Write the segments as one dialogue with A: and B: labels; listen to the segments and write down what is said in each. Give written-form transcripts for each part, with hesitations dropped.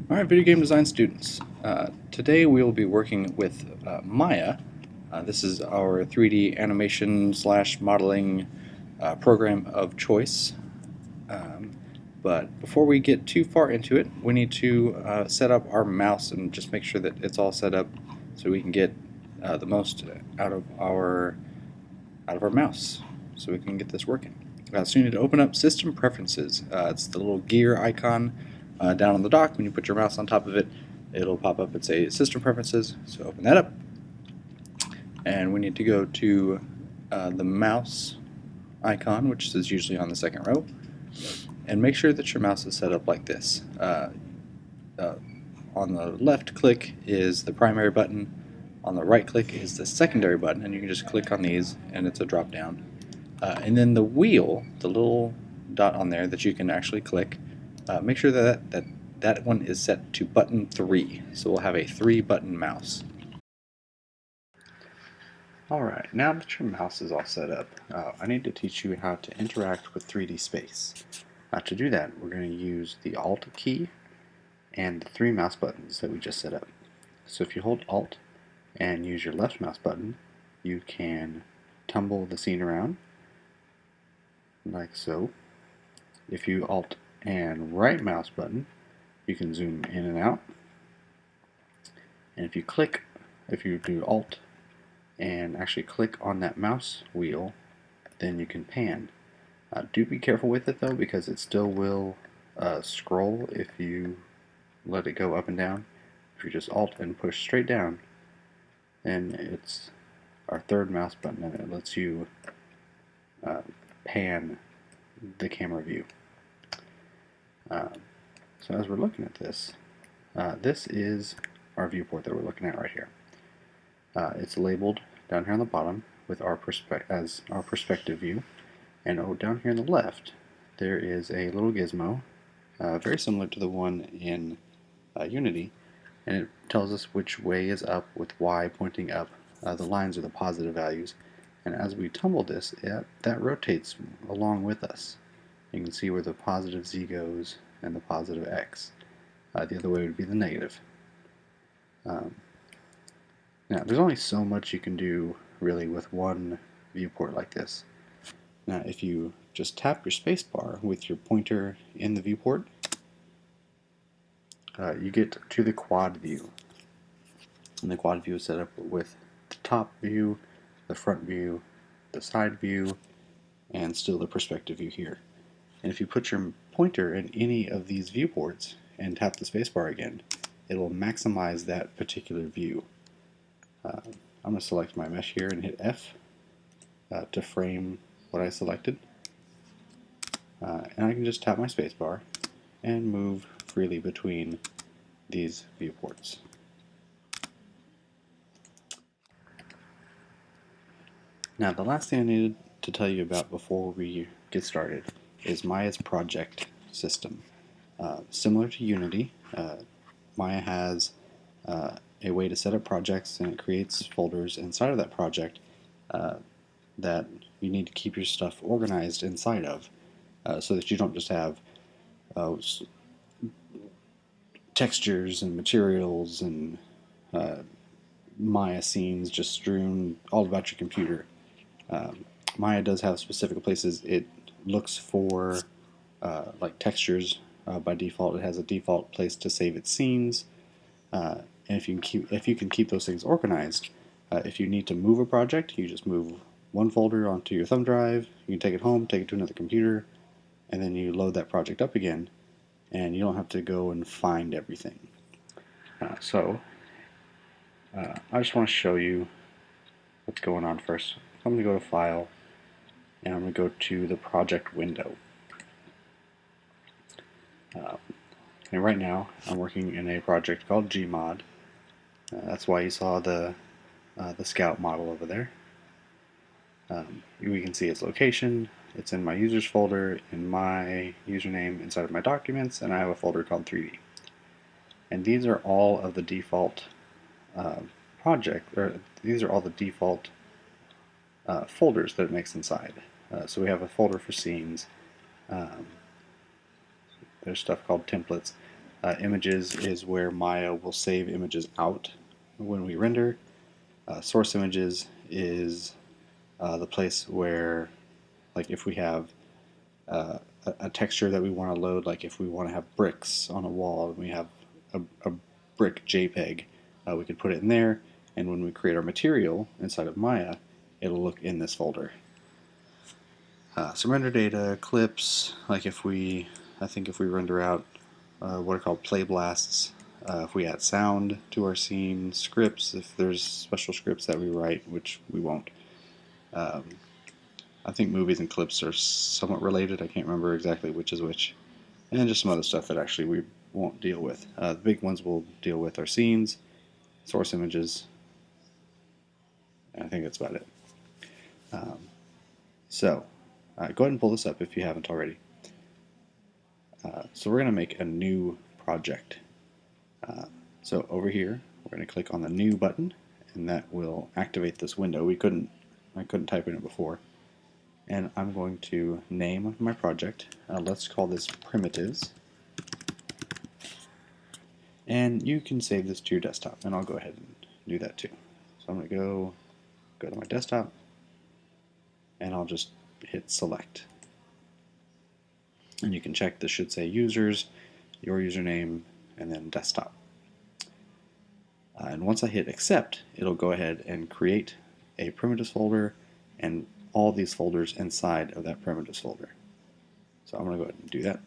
A: Alright, video game design students. Today we will be working with Maya. This is our 3D animation slash modeling program of choice. But before we get too far into it, we need to set up our mouse and just make sure that it's all set up so we can get the most out of our mouse, so we can get this working. So you need to open up System Preferences. It's the little gear icon down on the dock. When you put your mouse on top of it, it'll pop up and say System Preferences. So open that up, and we need to go to the mouse icon, which is usually on the second row, and make sure that your mouse is set up like this. On the left click is the primary button, on the right click is the secondary button, and you can just click on these and it's a drop down. And then the wheel, the little dot on there that you can actually click, make sure that one is set to button 3. So we'll have a 3-button mouse. Alright, now that your mouse is all set up, I need to teach you how to interact with 3D space. To do that, we're going to use the Alt key and the 3 mouse buttons that we just set up. So if you hold Alt and use your left mouse button, you can tumble the scene around, like so. If you Alt and right mouse button, you can zoom in and out. And if you do Alt and actually click on that mouse wheel, then you can pan. Do be careful with it though, because it still will scroll if you let it go up and down. If you just Alt and push straight down, then it's our 3rd mouse button, and it lets you pan the camera view. So as we're looking at this, this is our viewport that we're looking at right here. It's labeled down here on the bottom with our perspective view, and down here on the left there is a little gizmo, very similar to the one in Unity, and it tells us which way is up with Y pointing up. The lines are the positive values, and as we tumble this, that rotates along with us. You can see where the positive Z goes and the positive X. The other way would be the negative. Now, there's only so much you can do really with one viewport like this. Now, if you just tap your spacebar with your pointer in the viewport, you get to the quad view. And the quad view is set up with the top view, the front view, the side view, and still the perspective view here. And if you put your pointer in any of these viewports and tap the spacebar again, it will maximize that particular view. I'm going to select my mesh here and hit F to frame what I selected. And I can just tap my spacebar and move freely between these viewports. Now, the last thing I needed to tell you about before we get started is Maya's project system. Similar to Unity, Maya has a way to set up projects, and it creates folders inside of that project that you need to keep your stuff organized inside of, so that you don't just have textures and materials and Maya scenes just strewn all about your computer. Maya does have specific places it looks for, like textures. By default, it has a default place to save its scenes, and if you can keep those things organized, if you need to move a project, you just move one folder onto your thumb drive. You can take it home, take it to another computer, and then you load that project up again, and you don't have to go and find everything. I just want to show you what's going on first. I'm going to go to File, and I'm going to go to the project window. And right now I'm working in a project called Gmod. That's why you saw the Scout model over there. We can see its location. It's in my users folder, in my username inside of my documents, and I have a folder called 3D. And these are all of the default these are all the default folders that it makes inside. So we have a folder for scenes. There's stuff called templates. Images is where Maya will save images out when we render. Source images is the place where, like, if we have a texture that we want to load, like if we want to have bricks on a wall and we have a brick JPEG, we could put it in there, and when we create our material inside of Maya, it'll look in this folder. Some render data, clips, like I think if we render out what are called play blasts, if we add sound to our scene, scripts, if there's special scripts that we write, which we won't. I think movies and clips are somewhat related. I can't remember exactly which is which. And then just some other stuff that actually we won't deal with. The big ones we'll deal with are scenes, source images, and I think that's about it. So go ahead and pull this up if you haven't already. So we're going to make a new project. So over here, we're going to click on the new button, and that will activate this window. I couldn't type in it before. And I'm going to name my project. Let's call this Primitives. And you can save this to your desktop, and I'll go ahead and do that too. So I'm going to go to my desktop, and I'll just hit select. And you can check, this should say users, your username, and then desktop. And once I hit accept, it'll go ahead and create a primitives folder and all these folders inside of that primitives folder. So I'm going to go ahead and do that.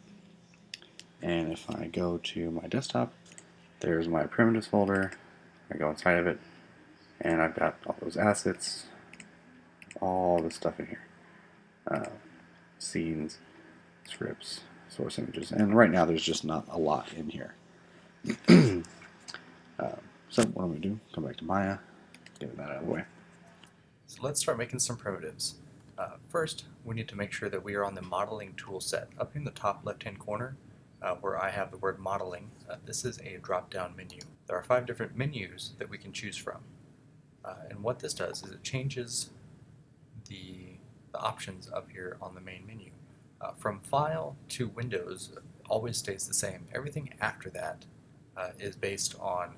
A: And if I go to my desktop, there's my primitives folder. I go inside of it, and I've got all those assets, all this stuff in here. Scenes, scripts, source images, and right now there's just not a lot in here. So what I'm going to do, come back to Maya, get that out of the way.
B: So let's start making some primitives. First, we need to make sure that we are on the modeling tool set. Up in the top left-hand corner, where I have the word modeling, this is a drop-down menu. There are 5 different menus that we can choose from. And what this does is it changes the options up here on the main menu. From File to Windows always stays the same. Everything after that is based on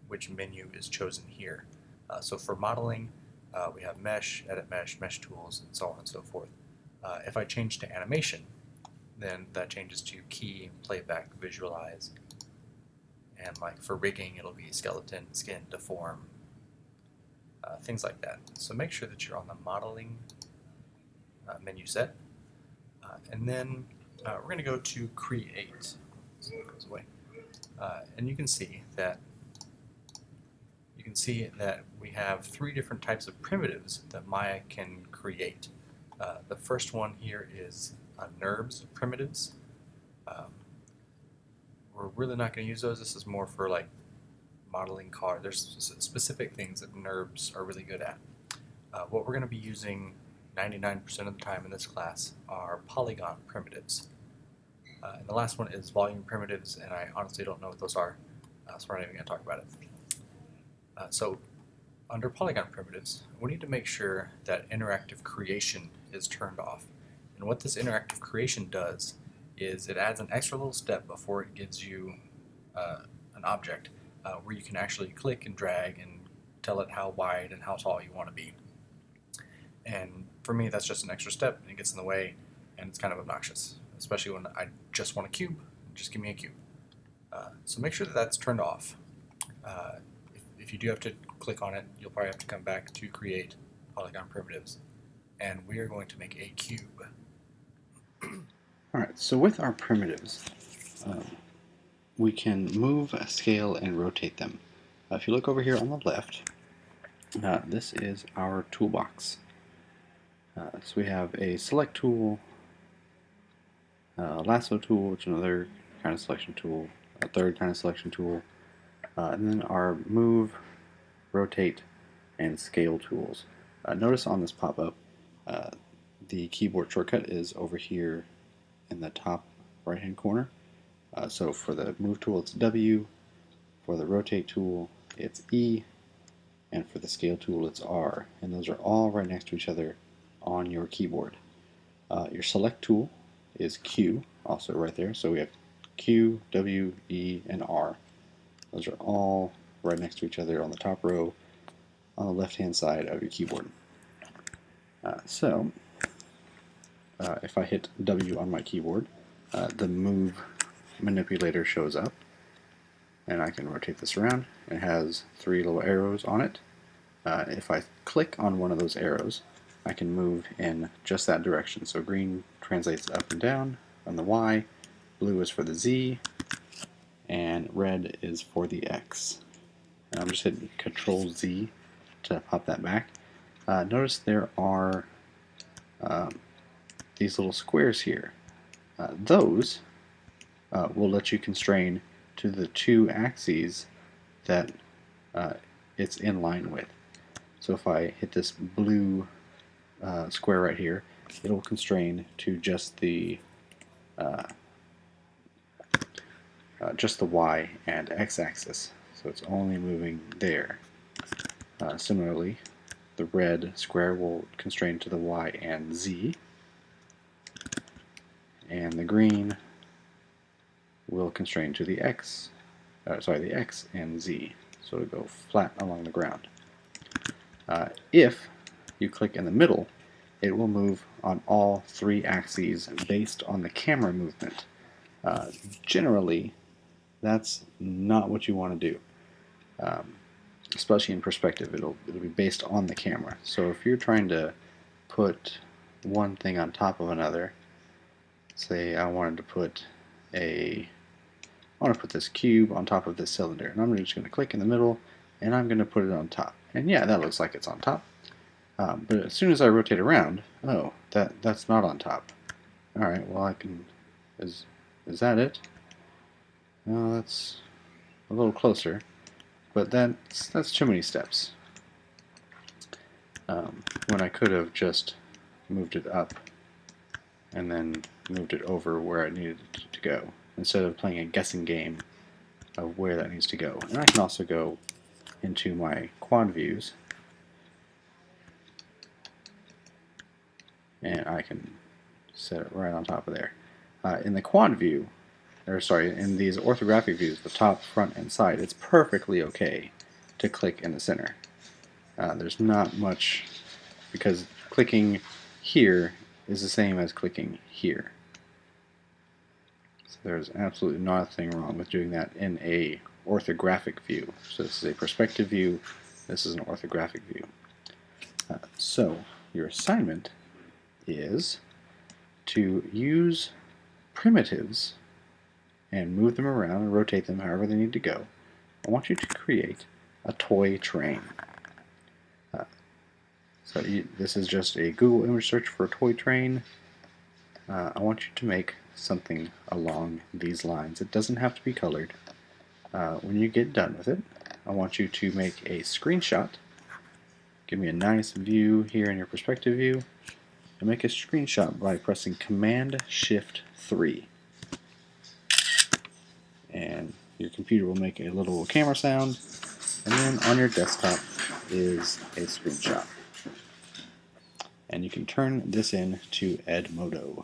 B: which menu is chosen here. So for modeling, we have Mesh, Edit Mesh, Mesh Tools, and so on and so forth. If I change to animation, then that changes to Key, Playback, Visualize, and like for rigging, it'll be Skeleton, Skin, Deform, things like that. So make sure that you're on the modeling menu set, and then we're going to go to Create. So it goes away, and you can see that we have 3 different types of primitives that Maya can create. The first one here is NURBS primitives. We're really not going to use those. This is more for like modeling cars. There's specific things that NURBS are really good at. What we're going to be using 99% of the time in this class are polygon primitives. And the last one is volume primitives, and I honestly don't know what those are, so we're not even going to talk about it. So under polygon primitives, we need to make sure that interactive creation is turned off. And what this interactive creation does is it adds an extra little step before it gives you an object where you can actually click and drag and tell it how wide and how tall you want to be. And for me, that's just an extra step, and it gets in the way, and it's kind of obnoxious, especially when I just want a cube. Just give me a cube. So make sure that that's turned off. If you do have to click on it, you'll probably have to come back to create polygon primitives, and we are going to make a cube.
A: Alright, so with our primitives, we can move, scale, and rotate them. If you look over here on the left, this is our toolbox. So we have a select tool, lasso tool, which is another kind of selection tool, a third kind of selection tool, and then our move, rotate, and scale tools. Notice on this pop-up, the keyboard shortcut is over here in the top right-hand corner. So for the move tool, it's W, for the rotate tool, it's E, and for the scale tool, it's R. And those are all right next to each other on your keyboard. Your select tool is Q, also right there. So we have Q, W, E, and R. Those are all right next to each other on the top row on the left-hand side of your keyboard. If I hit W on my keyboard, the move manipulator shows up, and I can rotate this around. It has 3 little arrows on it. If I click on one of those arrows, I can move in just that direction. So green translates up and down on the Y, blue is for the Z, and red is for the X. And I'm just hitting Control Z to pop that back. Notice there are these little squares here. Those will let you constrain to the 2 axes that it's in line with. So if I hit this blue square right here, it'll constrain to just the Y and X axis. So it's only moving there. Similarly, the red square will constrain to the Y and Z, and the green will constrain to the X and Z. So it'll go flat along the ground. If you click in the middle, it will move on all 3 axes based on the camera movement. Generally, that's not what you want to do. Especially in perspective, it'll be based on the camera. So if you're trying to put one thing on top of another, say I wanted to put this cube on top of this cylinder, and I'm just going to click in the middle, and I'm going to put it on top. And yeah, that looks like it's on top. But as soon as I rotate around, oh, that's not on top. All right, well I can. Is that it? No, that's a little closer. But that's too many steps. When I could have just moved it up and then moved it over where I needed it to go, instead of playing a guessing game of where that needs to go. And I can also go into my quad views, and I can set it right on top of there. In the quad view, in these orthographic views, the top, front, and side, it's perfectly okay to click in the center. There's not much, because clicking here is the same as clicking here. So there's absolutely nothing wrong with doing that in a orthographic view. So this is a perspective view, this is an orthographic view. So your assignment is to use primitives and move them around and rotate them however they need to go. I want you to create a toy train. This is just a Google image search for a toy train. I want you to make something along these lines. It doesn't have to be colored. When you get done with it, I want you to make a screenshot. Give me a nice view here in your perspective view, and make a screenshot by pressing Command-Shift-3. And your computer will make a little camera sound, and then on your desktop is a screenshot. And you can turn this in to Edmodo.